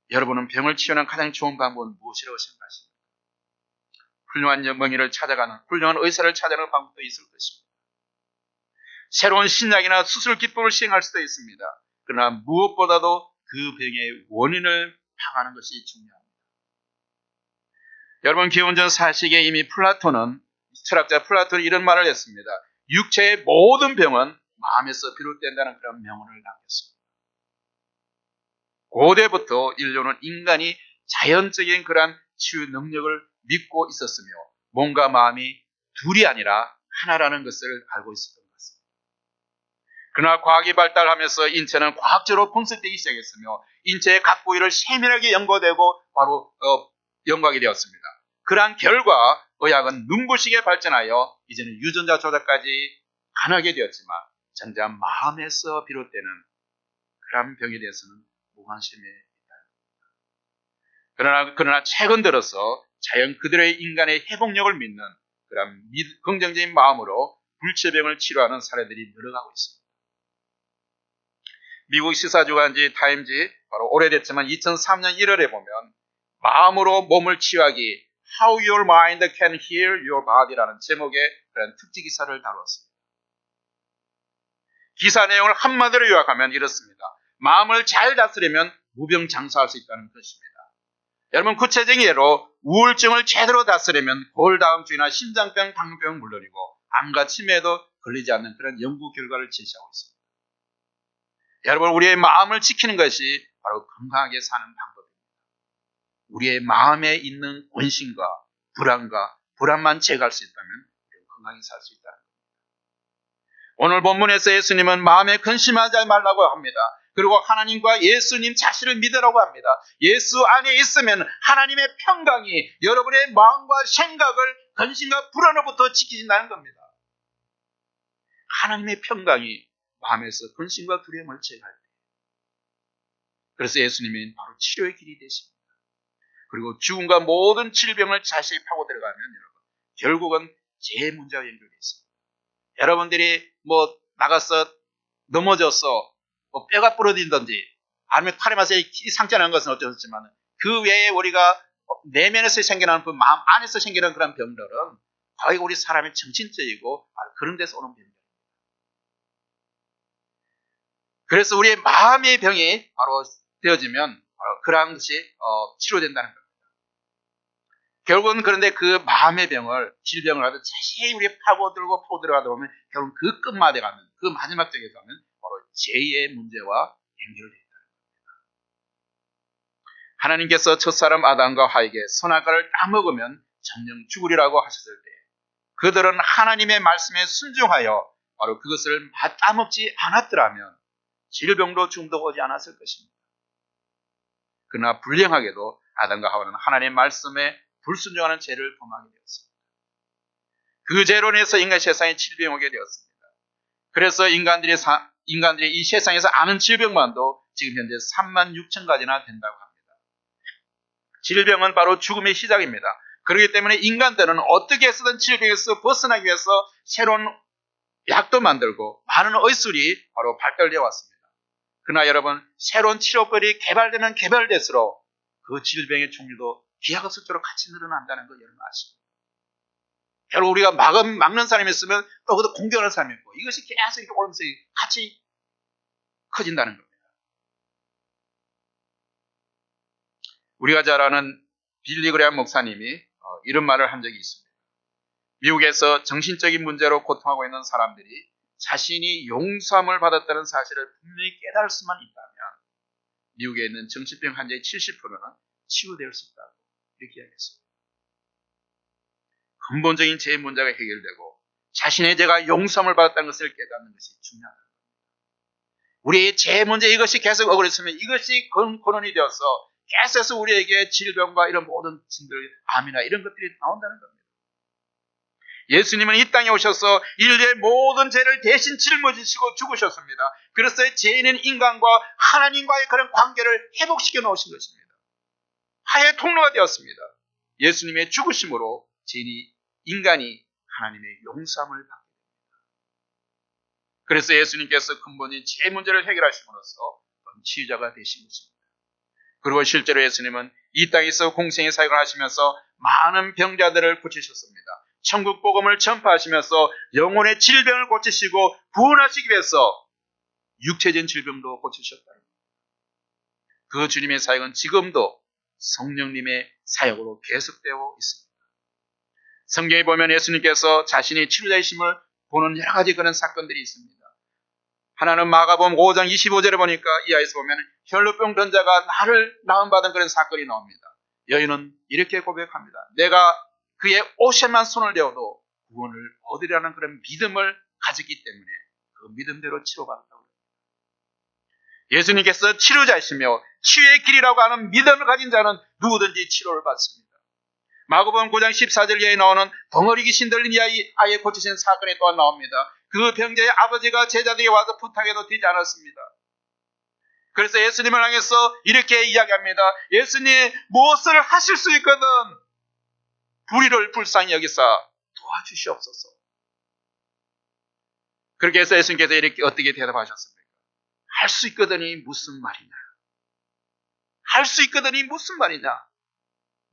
여러분은 병을 치유하는 가장 좋은 방법은 무엇이라고 생각하십니까? 훌륭한 전문의를 찾아가는, 훌륭한 의사를 찾아가는 방법도 있을 것입니다. 새로운 신약이나 수술 기법을 시행할 수도 있습니다. 그러나 무엇보다도 그 병의 원인을 파악하는 것이 중요합니다. 여러분, 기원전 4세기에 이미 철학자 플라톤이 이런 말을 했습니다. 육체의 모든 병은 마음에서 비롯된다는 그런 명언을 남겼습니다. 고대부터 인류는 인간이 자연적인 그런 치유 능력을 믿고 있었으며 몸과 마음이 둘이 아니라 하나라는 것을 알고 있었던 것 같습니다. 그러나 과학이 발달하면서 인체는 과학적으로 분석되기 시작했으며 인체의 각 부위를 세밀하게 연구되고 바로 연구하게 되었습니다. 그러한 결과 의학은 눈부시게 발전하여 이제는 유전자 조작까지 가능하게 되었지만 정작 마음에서 비롯되는 그런 병에 대해서는 무관심에 있다. 그러나 최근 들어서 자연 그대로의 인간의 회복력을 믿는 그런 긍정적인 마음으로 불치병을 치료하는 사례들이 늘어가고 있습니다. 미국 시사주간지 타임지 바로 오래됐지만 2003년 1월에 보면 마음으로 몸을 치유하기, How your mind can heal your body라는 제목의 그런 특집 기사를 다루었습니다. 기사 내용을 한마디로 요약하면 이렇습니다. 마음을 잘 다스리면 무병장수할 수 있다는 것입니다. 여러분, 구체적인 예로 우울증을 제대로 다스리면 골다공증이나 심장병, 당뇨병은 물론이고 암과 치매에도 걸리지 않는 그런 연구 결과를 제시하고 있습니다. 여러분, 우리의 마음을 지키는 것이 바로 건강하게 사는 방법입니다. 우리의 마음에 있는 원심과 불안만 제거할 수 있다면 건강히 살 수 있다는 겁니다. 오늘 본문에서 예수님은 마음에 근심하지 말라고 합니다. 그리고 하나님과 예수님 자신을 믿으라고 합니다. 예수 안에 있으면 하나님의 평강이 여러분의 마음과 생각을 근심과 불안으로부터 지키신다는 겁니다. 하나님의 평강이 마음에서 근심과 두려움을 제거할 때, 그래서 예수님은 바로 치료의 길이 되십니다. 그리고 죽음과 모든 질병을 자세히 파고 들어가면 여러분, 결국은 제 문제와 연결되어 있습니다. 여러분들이 나가서 넘어져서 뼈가 부러진다든지 아니면 팔에 맞서 상처 난 것은 어쩔 수 없지만 그 외에 우리가 내면에서 생겨나는 그 마음 안에서 생기는 그런 병들은 거의 우리 사람의 정신적이고 그런 데서 오는 병입니다. 그래서 우리의 마음의 병이 바로 되어지면 바로 그러한 것이 치료된다는 겁니다. 결국은 그런데 그 마음의 병을, 질병을 하듯 자세히 우리가 파고 들어가다 보면 결국 그 끝마에 가면, 그 마지막 쪽에 가면 바로 죄의 문제와 연결되어 있다는 겁니다. 하나님께서 첫사람 아담과 하에게 선악과를 따먹으면 정녕 죽으리라고 하셨을 때 그들은 하나님의 말씀에 순종하여 바로 그것을 따먹지 않았더라면 질병도 죽음도 오지 않았을 것입니다. 그러나 불행하게도 아담과 하와는 하나님의 말씀에 불순종하는 죄를 범하게 되었습니다. 그 죄로 인해서 인간 세상에 질병이 오게 되었습니다. 그래서 인간들이 이 세상에서 아는 질병만도 지금 현재 36,000가지나 된다고 합니다. 질병은 바로 죽음의 시작입니다. 그렇기 때문에 인간들은 어떻게 해서든 질병에서 벗어나기 위해서 새로운 약도 만들고 많은 의술이 바로 발달되어 왔습니다. 그러나 여러분, 새로운 치료법이 개발되면 개발될수록 그 질병의 종류도 기하급수적으로 같이 늘어난다는 걸 여러분 아십니다. 결국 우리가 막는 사람이 있으면 또 그것도 공격하는 사람이 있고 이것이 계속 이렇게 오면서 같이 커진다는 겁니다. 우리가 잘 아는 빌리 그레함 목사님이 이런 말을 한 적이 있습니다. 미국에서 정신적인 문제로 고통하고 있는 사람들이 자신이 용서함을 받았다는 사실을 분명히 깨달을 수만 있다면 미국에 있는 정신병 환자의 70%는 치유될 수 있다고 이렇게 이야기했습니다. 근본적인 제 문제가 해결되고 자신의 죄가 용서함을 받았다는 것을 깨닫는 것이 중요하다. 우리의 제 문제 이것이 계속 억울했으면 이것이 근원이 되어서 계속해서 우리에게 질병과 이런 모든 짐들, 암이나 이런 것들이 나온다는 겁니다. 예수님은 이 땅에 오셔서 인류의 모든 죄를 대신 짊어지시고 죽으셨습니다. 그래서 죄인은 인간과 하나님과의 그런 관계를 회복시켜 놓으신 것입니다. 화해의 통로가 되었습니다. 예수님의 죽으심으로 인간이 하나님의 용서함을 받게 됩니다. 그래서 예수님께서 근본인 죄 문제를 해결하심으로써 치유자가 되신 것입니다. 그리고 실제로 예수님은 이 땅에서 공생의 사역을 하시면서 많은 병자들을 고치셨습니다. 천국 복음을 전파하시면서 영혼의 질병을 고치시고 구원하시기 위해서 육체적인 질병도 고치셨다는 겁니다. 그 주님의 사역은 지금도 성령님의 사역으로 계속되고 있습니다. 성경에 보면 예수님께서 자신이 치료자이심을 보는 여러 가지 그런 사건들이 있습니다. 하나는 마가복음 5장 25절에 보니까 이하에서 보면 혈루병 전자가 나를 나음받은 그런 사건이 나옵니다. 여인은 이렇게 고백합니다. 내가 그의 옷에만 손을 대어도 구원을 얻으리라는 그런 믿음을 가졌기 때문에 그 믿음대로 치료받았다고 합니다. 예수님께서 치료자이시며 치유의 길이라고 하는 믿음을 가진 자는 누구든지 치료를 받습니다. 마가복음 9장 14절 이하에 나오는 덩어리 귀신 들린 아이에 고치신 사건이 또한 나옵니다. 그 병자의 아버지가 제자들에게 와서 부탁해도 되지 않았습니다. 그래서 예수님을 향해서 이렇게 이야기합니다. 예수님, 무엇을 하실 수 있거든 불의를 불쌍히 여기사 도와주시옵소서. 그렇게 해서 예수님께서 이렇게 어떻게 대답하셨습니까? 할 수 있거든이 무슨 말이냐? 할 수 있거든이 무슨 말이냐?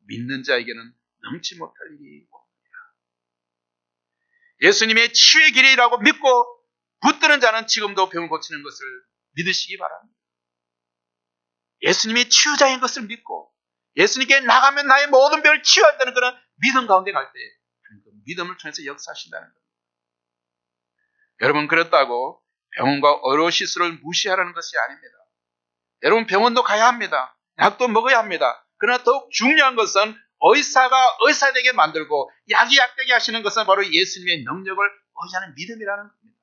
믿는 자에게는 넘지 못할 일이 없느니라. 예수님의 치유의 길이라고 믿고 붙드는 자는 지금도 병을 고치는 것을 믿으시기 바랍니다. 예수님이 치유자인 것을 믿고 예수님께 나가면 나의 모든 병을 치유한다는 그런 믿음 가운데 갈 때 그 믿음을 통해서 역사하신다는 겁니다. 여러분, 그렇다고 병원과 의료 시술을 무시하라는 것이 아닙니다. 여러분, 병원도 가야 합니다. 약도 먹어야 합니다. 그러나 더욱 중요한 것은 의사가 의사되게 만들고 약이 약되게 하시는 것은 바로 예수님의 능력을 의지하는 믿음이라는 겁니다.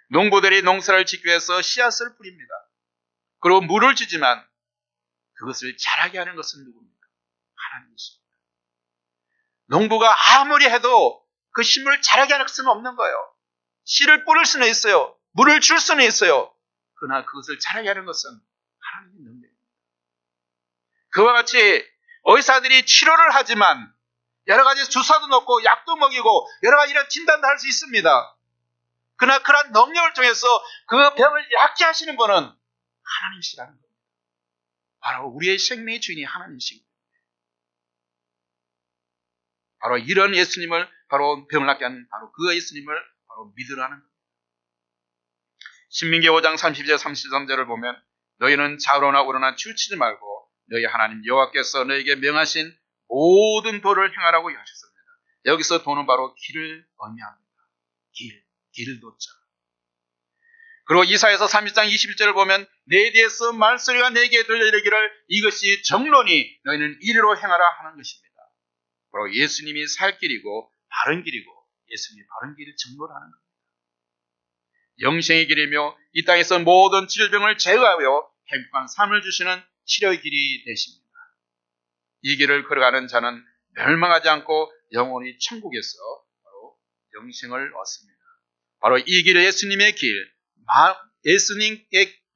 농부들이 농사를 짓기 위해서 씨앗을 뿌립니다. 그리고 물을 주지만 그것을 자라게 하는 것은 누굽니까? 하나님이십니다. 농부가 아무리 해도 그 식물을 자라게 하는 것은 없는 거예요. 씨를 뿌릴 수는 있어요. 물을 줄 수는 있어요. 그러나 그것을 자라게 하는 것은 하나님의 능력입니다. 그와 같이 의사들이 치료를 하지만 여러 가지 주사도 넣고 약도 먹이고 여러 가지 이런 진단도 할 수 있습니다. 그러나 그런 능력을 통해서 그 병을 낫게 하시는 분은 하나님이시라는 겁니다. 바로 우리의 생명의 주인이 하나님이십니다. 바로 이런 예수님을, 바로 병을 낫게 하는 바로 그 예수님을 바로 믿으라는 겁니다. 신민기 5장 30절 33절을 보면 너희는 좌우로나 우로나 치우치지 말고 너희 하나님 여호와께서 너희에게 명하신 모든 도를 행하라고 하셨습니다. 여기서 도는 바로 길을 의미합니다. 길도자. 그리고 이사야서 30장 21절을 보면 내 뒤에서 말소리가 내게 들려 이르기를 이것이 정론이 너희는 이리로 행하라 하는 것입니다. 바로 예수님이 살 길이고 바른 길이고 예수님이 바른 길을 정론하는 겁니다. 영생의 길이며 이 땅에서 모든 질병을 제거하여 행복한 삶을 주시는 치료의 길이 되십니다. 이 길을 걸어가는 자는 멸망하지 않고 영원히 천국에서 바로 영생을 얻습니다. 바로 이 길은 예수님의 길,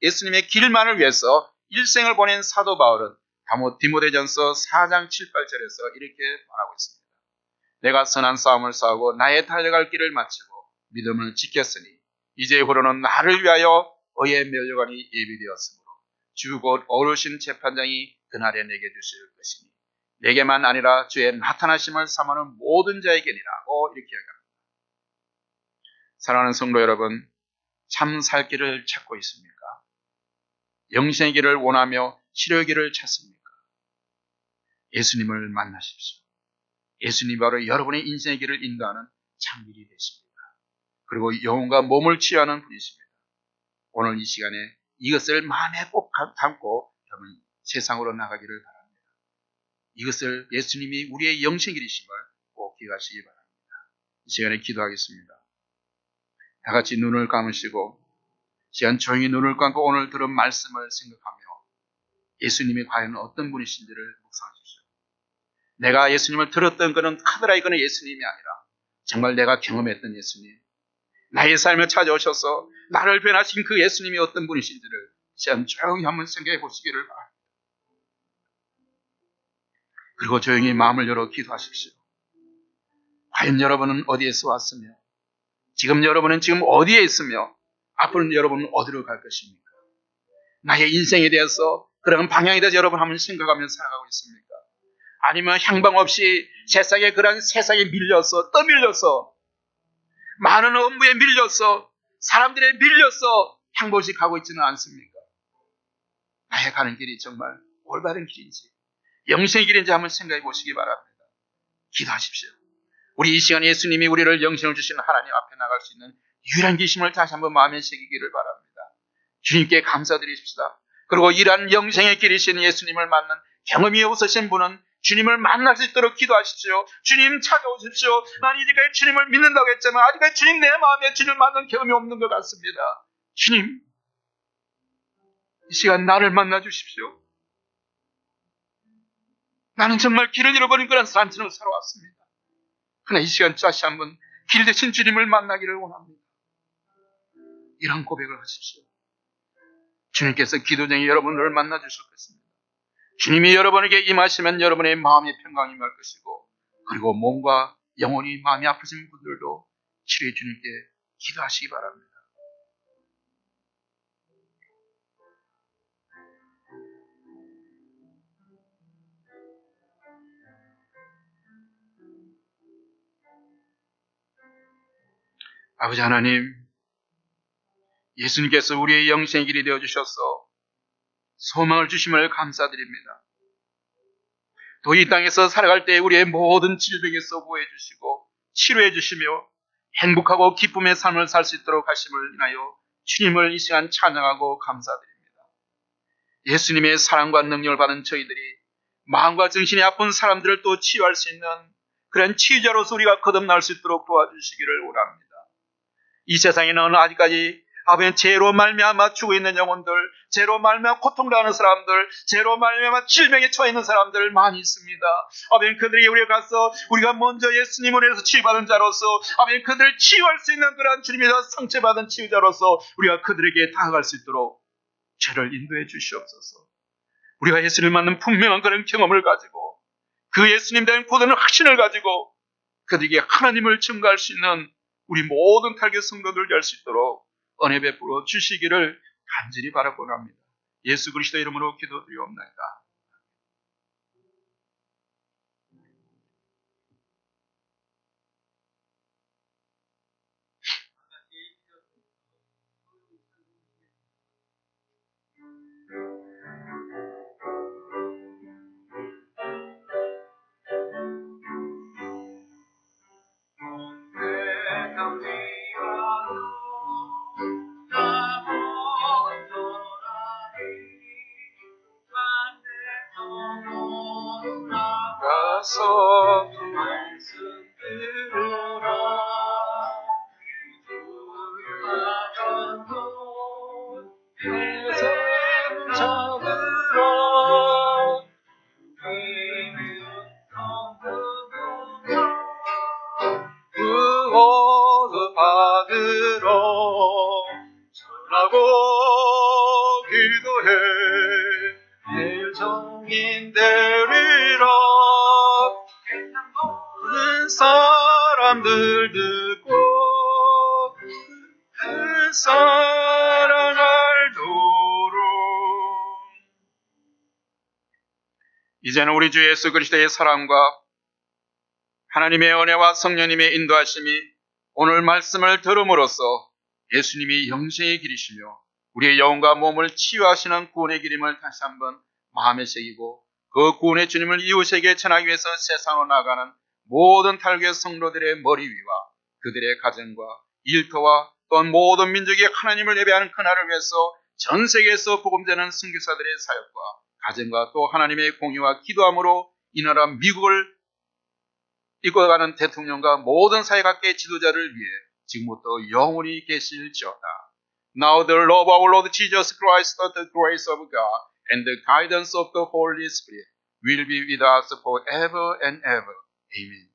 예수님의 길만을 위해서 일생을 보낸 사도 바울은 디모데전서 4장 7, 8절에서 이렇게 말하고 있습니다. 내가 선한 싸움을 싸우고 나의 달려갈 길을 마치고 믿음을 지켰으니 이제후로는 나를 위하여 의의 면류관이 예비되었으므로 주 곧 어르신 재판장이 그날에 내게 주실 것이니 내게만 아니라 주의 나타나심을 삼하는 모든 자에게니라고 이렇게 이야기합니다. 사랑하는 성도 여러분, 참 살 길을 찾고 있습니까? 영생의 길을 원하며 치료의 길을 찾습니까? 예수님을 만나십시오. 예수님이 바로 여러분의 인생의 길을 인도하는 참 길이 되십니다. 그리고 영혼과 몸을 치유하는 분이십니다. 오늘 이 시간에 이것을 마음에 꼭 담고 여러분 세상으로 나가기를 바랍니다. 이것을 예수님이 우리의 영생의 길이심을 꼭 기억하시기 바랍니다. 이 시간에 기도하겠습니다. 다 같이 눈을 감으시고 시간 조용히 눈을 감고 오늘 들은 말씀을 생각하며 예수님이 과연 어떤 분이신지를 묵상하십시오. 내가 예수님을 들었던 그는 카드라이 그는 예수님이 아니라 정말 내가 경험했던 예수님, 나의 삶에 찾아오셔서 나를 변화시킨 그 예수님이 어떤 분이신지를 시간 조용히 한번 생각해 보시기를 바랍니다. 그리고 조용히 마음을 열어 기도하십시오. 과연 여러분은 어디에서 왔으며 지금 여러분은 지금 어디에 있으며 앞으로는 여러분은 어디로 갈 것입니까? 나의 인생에 대해서 그런 방향에 대해서 여러분 한번 생각하며 살아가고 있습니까? 아니면 향방 없이 세상에 그런 세상에 밀려서 떠밀려서 많은 업무에 밀려서 사람들에 밀려서 향복시 가고 있지는 않습니까? 나의 가는 길이 정말 올바른 길인지 영생의 길인지 한번 생각해 보시기 바랍니다. 기도하십시오. 우리 이 시간에 예수님이 우리를 영생을 주시는 하나님 앞에 나갈 수 있는 유일한 기심을 다시 한번 마음에 새기기를 바랍니다. 주님께 감사드립시다. 그리고 이러한 영생의 길이신 예수님을 만난 경험이 없으신 분은 주님을 만날 수 있도록 기도하십시오. 주님 찾아오십시오. 난 이제까지 주님을 믿는다고 했지만 아직까지 주님 내 마음에 주님을 만난 경험이 없는 것 같습니다. 주님, 이 시간 나를 만나 주십시오. 나는 정말 길을 잃어버린 그런 사람처럼 살아왔습니다. 그러나 이 시간 다시 한번 길 대신 주님을 만나기를 원합니다. 이런 고백을 하십시오. 주님께서 기도쟁이 여러분을 만나 주실 것입니다. 주님이 여러분에게 임하시면 여러분의 마음의 평강이 임할 것이고 그리고 몸과 영혼이 마음이 아프신 분들도 치료해 주님께 기도하시기 바랍니다. 아버지 하나님, 예수님께서 우리의 영생의 길이 되어주셔서 소망을 주심을 감사드립니다. 또 이 땅에서 살아갈 때 우리의 모든 질병에서 구해주시고 치료해주시며 행복하고 기쁨의 삶을 살 수 있도록 하심을 인하여 주님을 이 시간 찬양하고 감사드립니다. 예수님의 사랑과 능력을 받은 저희들이 마음과 정신이 아픈 사람들을 또 치유할 수 있는 그런 치유자로서 우리가 거듭날 수 있도록 도와주시기를 원합니다. 이 세상에는 아직까지 아버지 죄로 말미암아 죽어 있는 영혼들, 죄로 말미암아 고통당하는 사람들, 죄로 말미암아 질병에 처해 있는 사람들 많이 있습니다. 아버지 그들에게 우리가 가서 우리가 먼저 예수님을 위해서 치유받은 자로서 아버지 그들을 치유할 수 있는 그런 주님에서 상처받은 치유자로서 우리가 그들에게 다가갈 수 있도록 죄를 인도해 주시옵소서. 우리가 예수를 만난 분명한 그런 경험을 가지고 그 예수님 대한 고단한 확신을 가지고 그들에게 하나님을 증거할 수 있는 우리 모든 탈교 성도들 될 수 있도록 은혜 베풀어 주시기를 간절히 바라고 합니다. 예수 그리스도 이름으로 기도드리옵나이다. 가서 말씀 들으라 그새 잡으라 구원을 받으러 전하고 기도해 내일 정인 되리라 모든 사람들 듣고 그 사랑 알도록 이제는 우리 주 예수 그리스도의 사랑과 하나님의 은혜와 성령님의 인도하심이 오늘 말씀을 들음으로써 예수님이 영생의 길이시며 우리의 영과 몸을 치유하시는 구원의 길임을 다시 한번 마음에 새기고 그 구원의 주님을 이웃에게 전하기 위해서 세상으로 나가는 모든 탈교의 성도들의 머리 위와 그들의 가정과 일터와 또한 모든 민족이 하나님을 예배하는 그날을 위해서 전 세계에서 복음되는 선교사들의 사역과 가정과 또 하나님의 공의와 기도함으로 이 나라 미국을 이끌어가는 대통령과 모든 사회각계의 지도자를 위해 지금부터 영원히 계실지어다. Now the love of our Lord Jesus Christ, the grace of God, and the guidance of the Holy Spirit will be with us forever and ever. Amen.